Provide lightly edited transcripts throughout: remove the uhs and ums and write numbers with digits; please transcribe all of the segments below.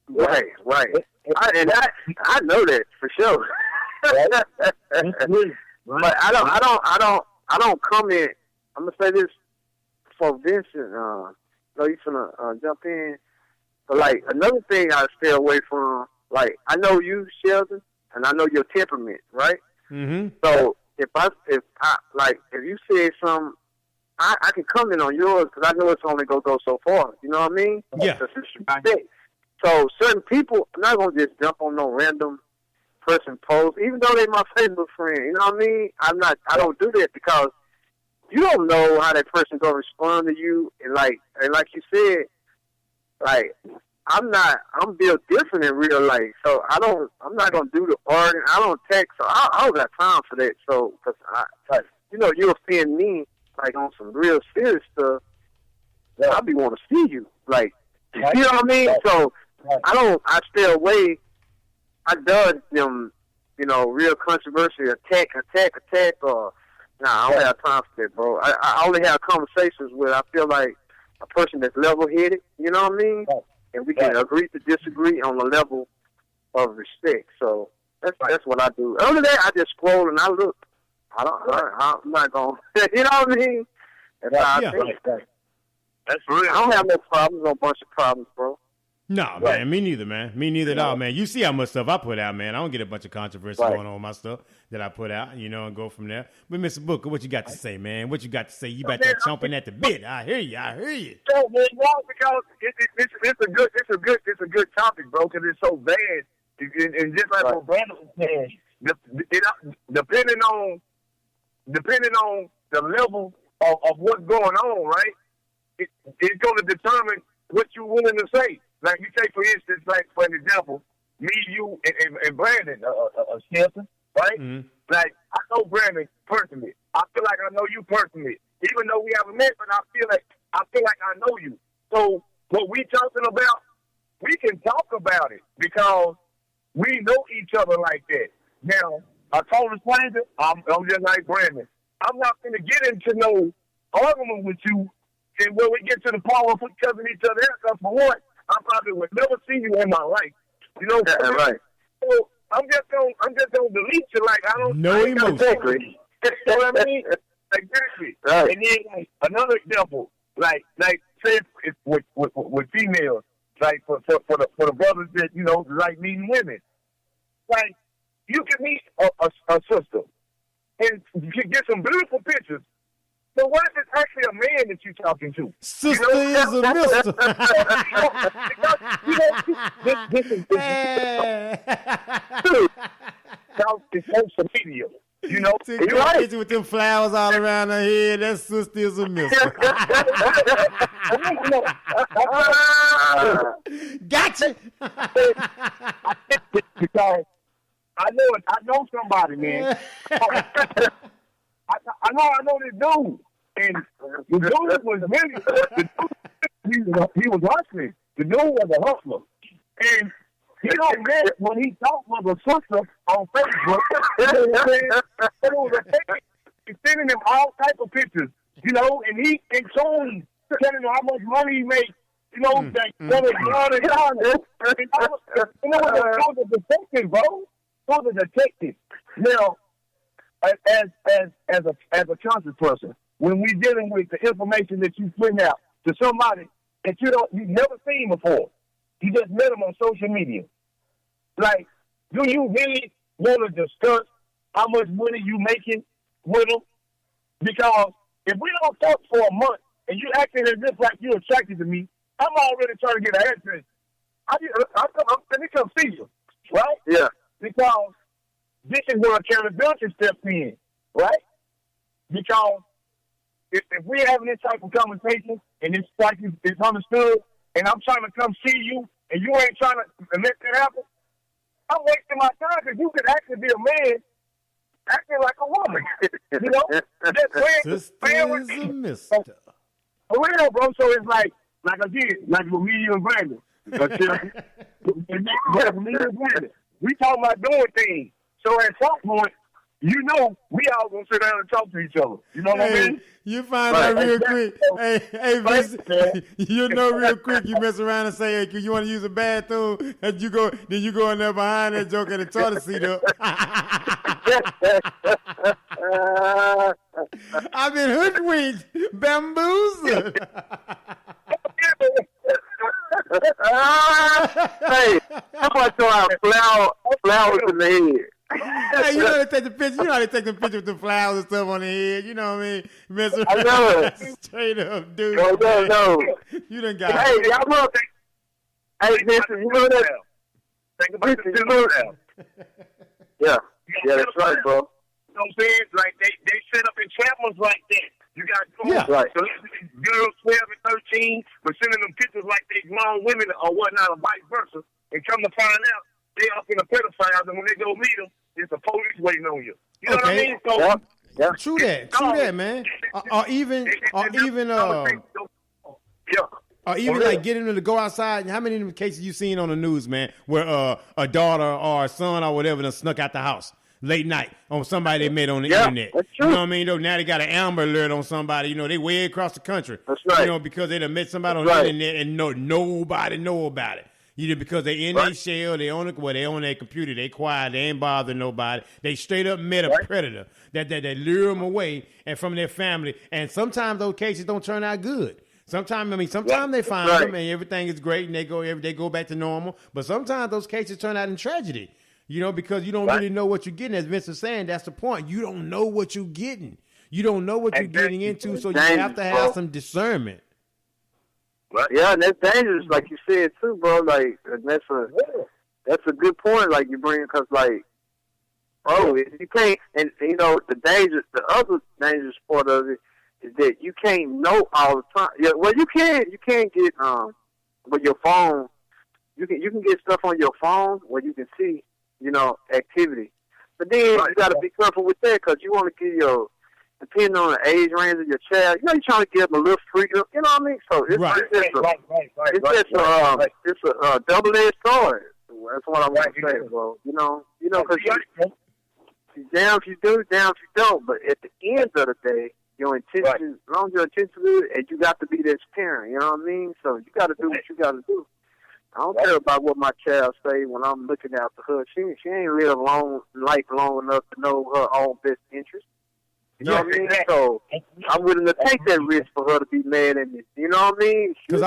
Right. I know that for sure. Right? But I don't comment. I'm gonna say this for Vincent. He's gonna jump in. But like another thing I stay away from. Like I know you, Shelton, and I know your temperament, right? Mm-hmm. So if you said something, I can comment on yours because I know it's only gonna go so far. You know what I mean? Yeah. So certain people, I'm not gonna just jump on no random person post, even though they're my Facebook friend. You know what I mean? I don't do that because you don't know how that person gonna respond to you. And like you said, like I'm built different in real life, so I'm not gonna do the arguing. I don't text, so I don't got time for that. So, cause you offend me like on some real serious stuff. Yeah. I'll be wanting to see you, like, right. You know what I mean? Right. So right. I stay away. I dodge them, real controversial attack, or I don't have time for that, bro. I only have conversations with I feel like a person that's level-headed, you know what I mean? Right. And we can agree to disagree on the level of respect. So that's what I do. Other than that, I just scroll and I look. I'm not going to, you know what I mean? That's how I think. Right. That's real. I don't have no problems, no bunch of problems, bro. No, man, me neither, man. Me neither at all, man. You see how much stuff I put out, man. I don't get a bunch of controversy going on with my stuff that I put out, and go from there. But Mr. Booker, what you got to say, man? What you got to say? You about to chomping at the bit. I hear you. So, man, because it's a good topic, bro, because it's so bad. And just like what Brandon was saying, depending on the level of what's going on, right? It's going to determine what you're willing to say. Like you take, for instance, like for an example, me, you, and Brandon, Shelton, right? Mm-hmm. Like I know Brandon personally. I feel like I know you personally, even though we haven't met. But I feel like I know you. So what we talking about, we can talk about it because we know each other like that. Now, a total stranger, I'm just like Brandon. I'm not going to get into no argument with you, and when we get to the part of cussing each other out, because for what? I probably would never see you in my life. You know, right? So I'm just gonna delete you. Like I don't. No emotion. You know what I mean? Exactly. Right. And then like, another example, like say if with females, like for the brothers that like meeting women, like you can meet a sister and you get some beautiful pictures. So what if it's actually a man that you're talking to? Sister is a mister. It's social media. Take with them flowers all around her head. That sister is a mister. Gotcha. Because I know somebody, man. I know this dude, and the dude was really, he was hustling. The dude was a hustler, and he don't get when he talked with a sister on Facebook. It was a thing. He's sending him all type of pictures, and he and showing, telling him how much money he makes. That those are detectives, bro. Those are detectives. Now, as a conscious person, when we're dealing with the information that you put out to somebody that you've never seen before, you just met them on social media. Like, do you really want to discuss how much money you making with them? Because if we don't talk for a month and you acting as if like you're attracted to me, I'm already trying to get an answer. Let me come see you, right? Yeah. Because this is where accountability steps in, right? Because if we're having this type of conversation and it's like it's understood, and I'm trying to come see you and you ain't trying to make that happen, I'm wasting my time because you could actually be a man acting like a woman. Sister is a mister. For real, bro. So it's like again, like with me and Brandon. We talking about doing things. So at some point, you know, we all gonna sit down and talk to each other. You know what I mean? You find out real quick. Hey, Vincent, you know real quick. You mess around and say, "Hey, you want to use a bathroom?" And you go in there behind that joke and the toilet seat up. I've been hoodwinked, bamboozled. Hey, how about throw out flowers in the head? Hey, you know they take the picture. You know how they take the picture with the flowers and stuff on the head. You know what I mean? Mess around. I know it. Straight up, dude. No. You done got. Hey, y'all look. Hey, Vincent, you know that? Think about the now. Yeah, that's right, bro. You know what I'm saying? Like they set up enchantments like that. You got right. girls 12 and 13, but sending them pictures like they grown women or whatnot, or vice versa, and come to find out they up in the pedophiles, and when they go meet them, it's the police waiting on you. You know what I mean? So, yeah. True that, man. Or even like getting them to go outside. How many of them cases you seen on the news, man, where a daughter or a son or whatever done snuck out the house late night on somebody they met on the internet? That's you true. know what I mean? Now they got an Amber Alert on somebody. You know, they way across the country. That's right. You know, because they done met somebody on the internet and nobody know about it. Either because they in their shell, they on their computer, they quiet, they ain't bothering nobody. They straight up met a predator that lure them away and from their family. And sometimes those cases don't turn out good. Sometimes they find them and everything is great and they go back to normal. But sometimes those cases turn out in tragedy. You know, because you don't really know what you're getting. As Vincent was saying, that's the point. You don't know what you're getting. You don't know what you're getting into, so you have to have some discernment. Yeah, and that's dangerous, like you said too, bro. Like that's a good point. Like you bring, because like, bro, you can't, and you know the other dangerous part of it is that you can't know all the time. Yeah, well, you can get with your phone. You can get stuff on your phone where you can see, you know, activity. But then you got to be careful with that because you want to give depending on the age range of your child, you know, you're trying to give them a little freedom. You know what I mean? So it's it's a double-edged sword. That's what I want to say, bro. You know, because you down if you do, down if you don't. But at the end of the day, your intention, as long as your intention is, and you got to be this parent. You know what I mean? So you got to do what you got to do. I don't care about what my child say when I'm looking after her. She ain't live life long enough to know her own best interest. You know what I mean? Exactly. So I'm willing to take that risk for her to be mad at me. You know what I mean? Because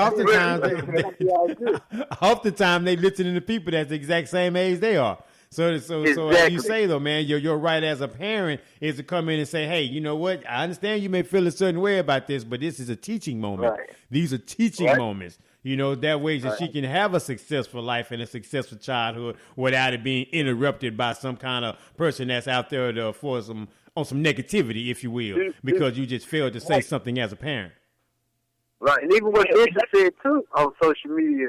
oftentimes they listening to people that's the exact same age they are. So exactly. As you say though, man, your right as a parent is to come in and say, hey, you know what? I understand you may feel a certain way about this, but this is a teaching moment. Right. These are teaching moments. You know, that way that she can have a successful life and a successful childhood without it being interrupted by some kind of person that's out there for some negativity, if you will, because you just failed to say something as a parent. Right, and even what Vincent said too on social media,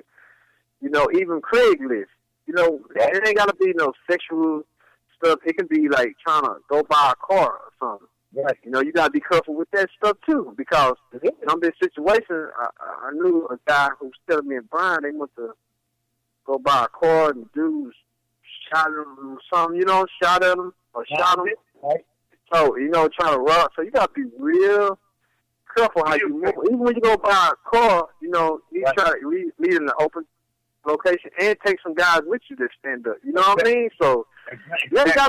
you know, even Craigslist, you know, it ain't got to be no sexual stuff. It can be like trying to go buy a car or something. Right. You know, you got to be careful with that stuff too, because in this situation, I knew a guy who was telling me in Bryan, they went to go buy a car and dudes shot him or something, you know, shot at him or shot him. Right. So, you know, trying to rob. So you got to be real careful how you move. Even when you go buy a car, you know, you try to meet in the open location and take some guys with you that stand up. You know what I mean? So, yeah, you got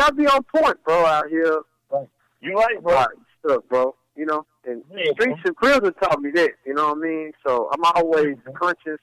to be on point, bro, out here. Right. You're right, bro. Right, stuff, bro. You know, and streets and prison taught me that. You know what I mean? So I'm always conscious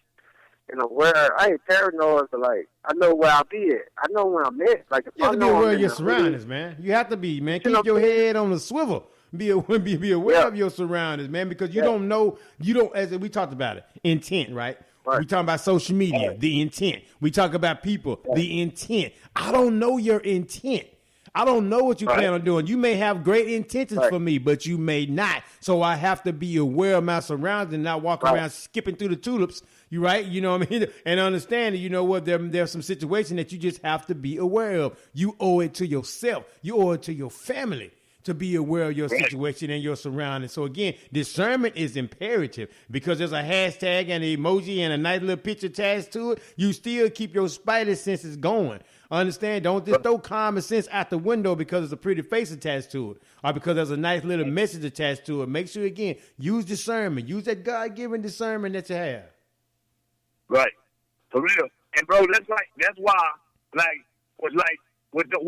and aware. I ain't paranoid, but like I know where I'll be at. I know where I'm at. Like if you have to be aware of your surroundings, man. You have to be, man. Keep your head on the swivel. Be aware of your surroundings, man, because you don't know. You don't, as we talked about it, intent, right? We talk about social media, the intent. We talk about people, the intent. I don't know your intent. I don't know what you plan on doing. You may have great intentions for me, but you may not. So I have to be aware of my surroundings and not walk around skipping through the tulips. You right? You know what I mean? And understand that, you know what, there's some situations that you just have to be aware of. You owe it to yourself. You owe it to your family to be aware of your situation and your surroundings. So again, discernment is imperative because there's a hashtag and an emoji and a nice little picture attached to it. You still keep your spider senses going. Understand? Don't just throw common sense out the window because there's a pretty face attached to it or because there's a nice little message attached to it. Make sure, again, use discernment. Use that God-given discernment that you have. Right. For real. And bro, that's why with the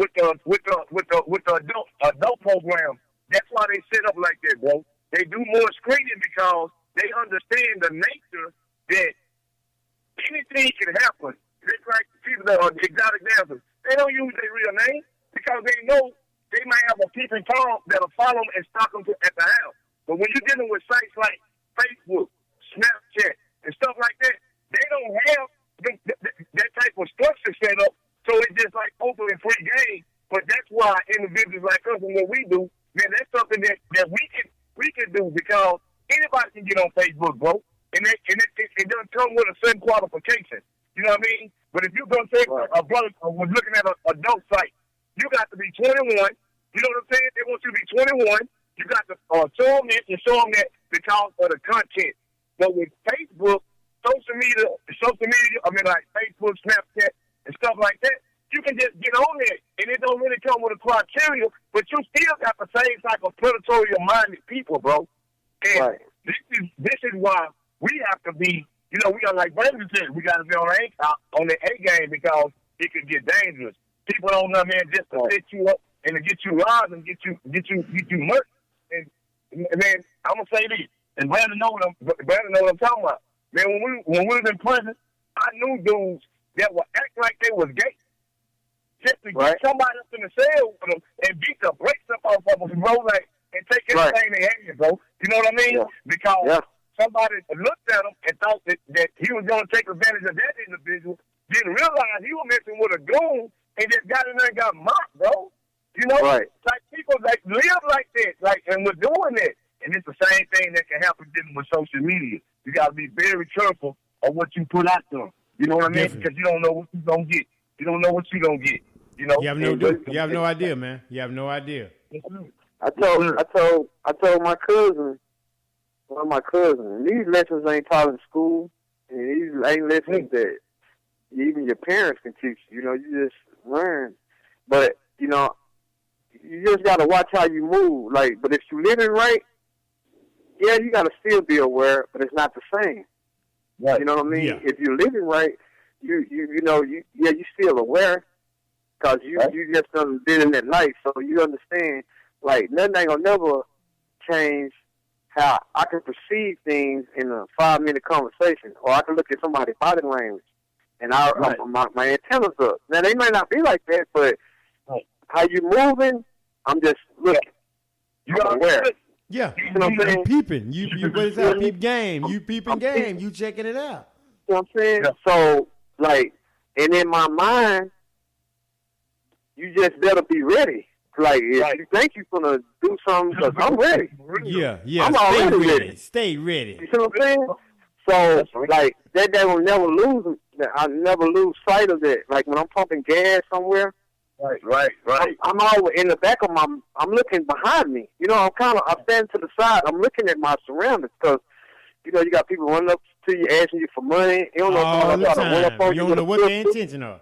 adult program, that's why they set up like that, bro. They do more screening because they understand the nature that anything can happen. It's like people that are exotic dancers. They don't use their real name because they know they might have a peeping Tom that'll follow them and stalk them at the house. But when you're dealing with sites like Facebook, Snapchat, and stuff like that, they don't have that type of structure set up. So it's just like open and free game. But that's why individuals like us and what we do, man, that's something that we can do because anybody can get on Facebook, bro. And it doesn't come with a certain qualification. You know what I mean? But if you're going to say a brother was looking at an adult site, you got to be 21. You know what I'm saying? They want you to be 21. You got to show them this and show them that because of the content. But with Facebook, social media, I mean like Facebook, Snapchat, and stuff like that, you can just get on there, and it don't really come with a criteria, but you still got the same type of predatory-minded people, bro. And this is why we have to be, you know, we got, like Brandon said, we got to be on the A game because it could get dangerous. People don't know, man, just to set you up and to get you robbed and get you murdered. And man, I'm gonna say this, and Brandon know what I'm talking about. Man, when we was in prison, I knew dudes that would act like they was gay. Just to get somebody up in the cell with them and beat the brakes up off of them, bro, like, and take everything they had, bro. You know what I mean? Yeah. Because somebody looked at him and thought that he was going to take advantage of that individual, didn't realize he was messing with a goon and just got in there and got mocked, bro. You know? Like, people like live like that, like, and we're doing it. And it's the same thing that can happen with social media. You got to be very careful of what you put out there. You know what I mean? Definitely. Because you don't know what you're going to get. You don't know what you're going to get. You know? You have no idea, man. You have no idea. I told my cousin, one of my cousins, and these lessons ain't taught in school, and these ain't lessons that even your parents can teach you. You know, you just learn. But, you know, you just got to watch how you move. Like, but if you living right, yeah, you got to still be aware, but it's not the same. Right. You know what I mean? Yeah. If you're living right, you still aware because you just been in that life, so you understand. Like, nothing ain't gonna never change how I can perceive things in a 5-minute conversation, or I can look at somebody's body language, and my antennas up. Now they might not be like that, but how you moving, I'm just looking. You got aware. Yeah, you know what I'm saying? Peeping. You what is that? Peep game. You peeping game. You checking it out. You know what I'm saying? Yeah. So, like, and in my mind, you just better be ready. Like, if you think you're going to do something, because I'm ready. Yeah. I'm already ready. Stay ready. You see what I'm saying? So, like, that will never lose. I never lose sight of that. Like, when I'm pumping gas somewhere, Right. I'm always in the back of I'm looking behind me. You know, I'm standing to the side. I'm looking at my surroundings because, you know, you got people running up to you asking you for money. You don't know all the time. You don't know what their intention are.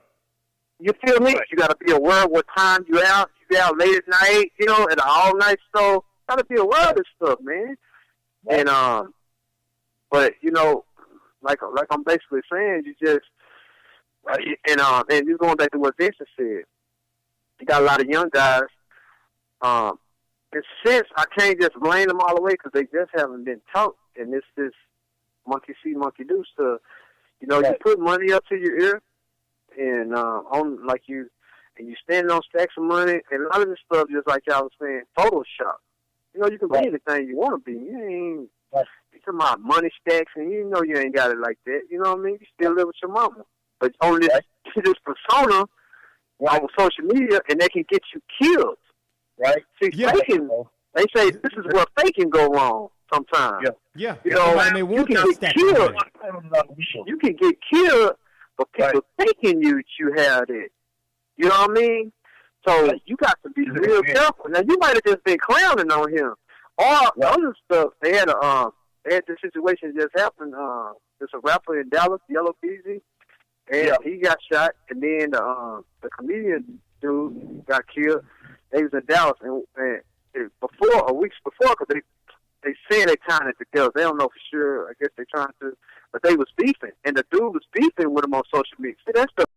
You feel me? You got to be aware of what time you out. You out late at night, you know, at an all-night store. Got to be aware of this stuff, man. And, but, you know, like I'm basically saying, you just, and just going back to what Vincent said, you got a lot of young guys. In a sense, I can't just blame them all the way because they just haven't been taught. And it's this monkey see, monkey do stuff. You know, you put money up to your ear, and you standing on stacks of money, and a lot of this stuff, just like y'all was saying, Photoshop. You know, you can be anything you want to be. You ain't you talking about money stacks, and you know you ain't got it like that. You know what I mean? You still live with your mama, but on this persona on social media, and they can get you killed. Right? See, faking. They say this is where faking go wrong sometimes. Yeah. You know, you can get killed. You can get killed for people thinking you have it. You know what I mean? So you got to be real careful. Now you might have just been clowning on him. Or other stuff, they had this situation just happened. There's a rapper in Dallas, Yellow Beezy, and he got shot, and then the comedian dude got killed. They was in Dallas, and weeks before, because they said they tying it together. They don't know for sure. I guess they trying to, but they was beefing, and the dude was beefing with him on social media. See, that stuff